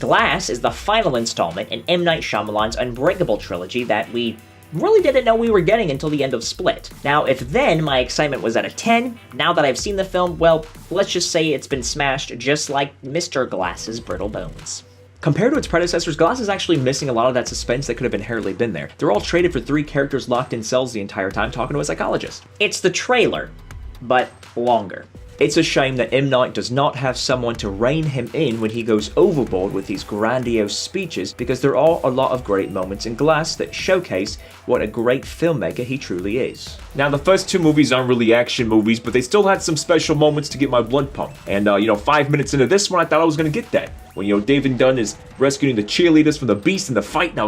Glass is the final installment in M. Night Shyamalan's Unbreakable trilogy that we really didn't know we were getting until the end of Split. Now, if then my excitement was at a 10, now that I've seen the film, well, let's just say it's been smashed just like Mr. Glass's brittle bones. Compared to its predecessors, Glass is actually missing a lot of that suspense that could have inherently been there. They're all traded for 3 characters locked in cells the entire time talking to a psychologist. It's the trailer, but longer. It's a shame that M. Night does not have someone to rein him in when he goes overboard with these grandiose speeches, because there are a lot of great moments in Glass that showcase what a great filmmaker he truly is. Now, the first 2 movies aren't really action movies, but they still had some special moments to get my blood pumped. And, 5 minutes into this one, I thought I was gonna get that. When, David Dunn is rescuing the cheerleaders from the beast in the fight, and I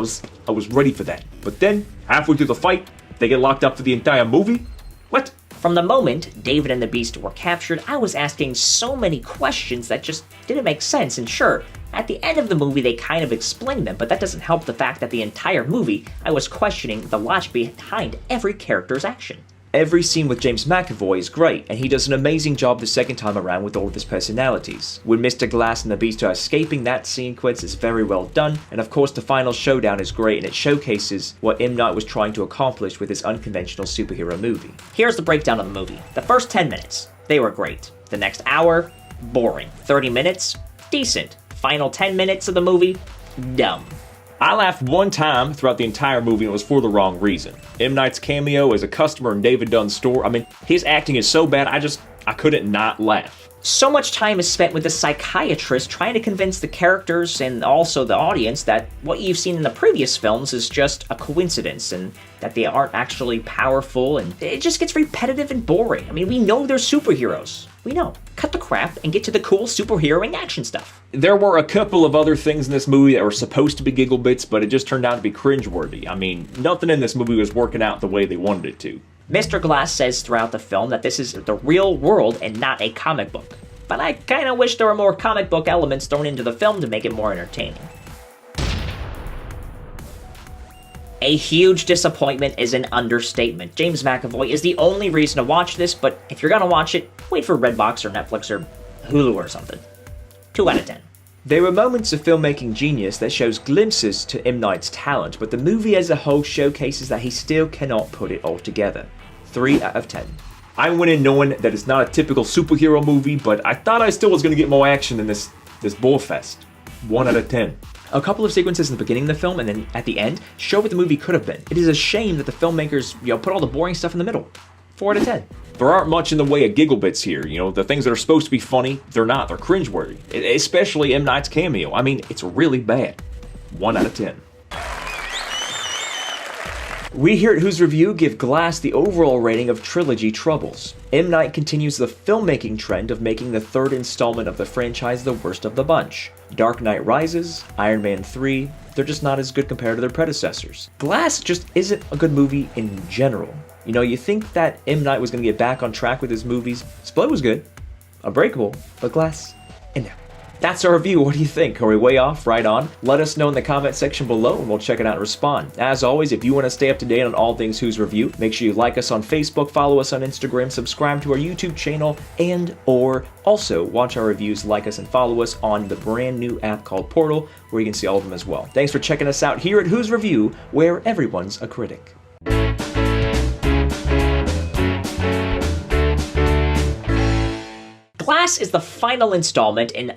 was ready for that. But then, halfway through the fight, they get locked up for the entire movie? What? From the moment David and the Beast were captured, I was asking so many questions that just didn't make sense, and sure, at the end of the movie they kind of explained them, but that doesn't help the fact that the entire movie I was questioning the logic behind every character's action. Every scene with James McAvoy is great, and he does an amazing job the second time around with all of his personalities. When Mr. Glass and the Beast are escaping, that sequence is very well done, and of course the final showdown is great, and it showcases what M. Night was trying to accomplish with his unconventional superhero movie. Here's the breakdown of the movie. The first 10 minutes, they were great. The next hour, boring. 30 minutes, decent. Final 10 minutes of the movie, dumb. I laughed one time throughout the entire movie, and it was for the wrong reason. M. Night's cameo as a customer in David Dunn's store, his acting is so bad, I couldn't not laugh. So much time is spent with the psychiatrist trying to convince the characters and also the audience that what you've seen in the previous films is just a coincidence and that they aren't actually powerful, and it just gets repetitive and boring. We know they're superheroes. We know. Cut the crap and get to the cool superheroing action stuff. There were a couple of other things in this movie that were supposed to be giggle bits, but it just turned out to be cringeworthy. Nothing in this movie was working out the way they wanted it to. Mr. Glass says throughout the film that this is the real world and not a comic book. But I kinda wish there were more comic book elements thrown into the film to make it more entertaining. A huge disappointment is an understatement. James McAvoy is the only reason to watch this, but if you're gonna watch it, wait for Redbox or Netflix or Hulu or something. 2 out of 10. There were moments of filmmaking genius that shows glimpses to M. Night's talent, but the movie as a whole showcases that he still cannot put it all together. 3 out of 10. I went in knowing that it's not a typical superhero movie, but I thought I still was going to get more action than this bull fest. 1 out of 10. A couple of sequences in the beginning of the film and then at the end show what the movie could have been. It is a shame that the filmmakers, put all the boring stuff in the middle. 4 out of 10. There aren't much in the way of giggle bits here. The things that are supposed to be funny, they're not. They're cringeworthy. Especially M. Night's cameo. It's really bad. 1 out of 10. We here at Who's Review give Glass the overall rating of trilogy troubles. M. Night continues the filmmaking trend of making the 3rd installment of the franchise the worst of the bunch. Dark Knight Rises, Iron Man 3, they're just not as good compared to their predecessors. Glass just isn't a good movie in general. You think that M. Night was going to get back on track with his movies. Split was good, Unbreakable, but Glass, no. That's our review. What do you think? Are we way off? Right on? Let us know in the comment section below and we'll check it out and respond. As always, if you want to stay up to date on all things Who's Review, make sure you like us on Facebook, follow us on Instagram, subscribe to our YouTube channel, and or also watch our reviews, like us, and follow us on the brand new app called Portal, where you can see all of them as well. Thanks for checking us out here at Who's Review, where everyone's a critic. Glass is the final installment in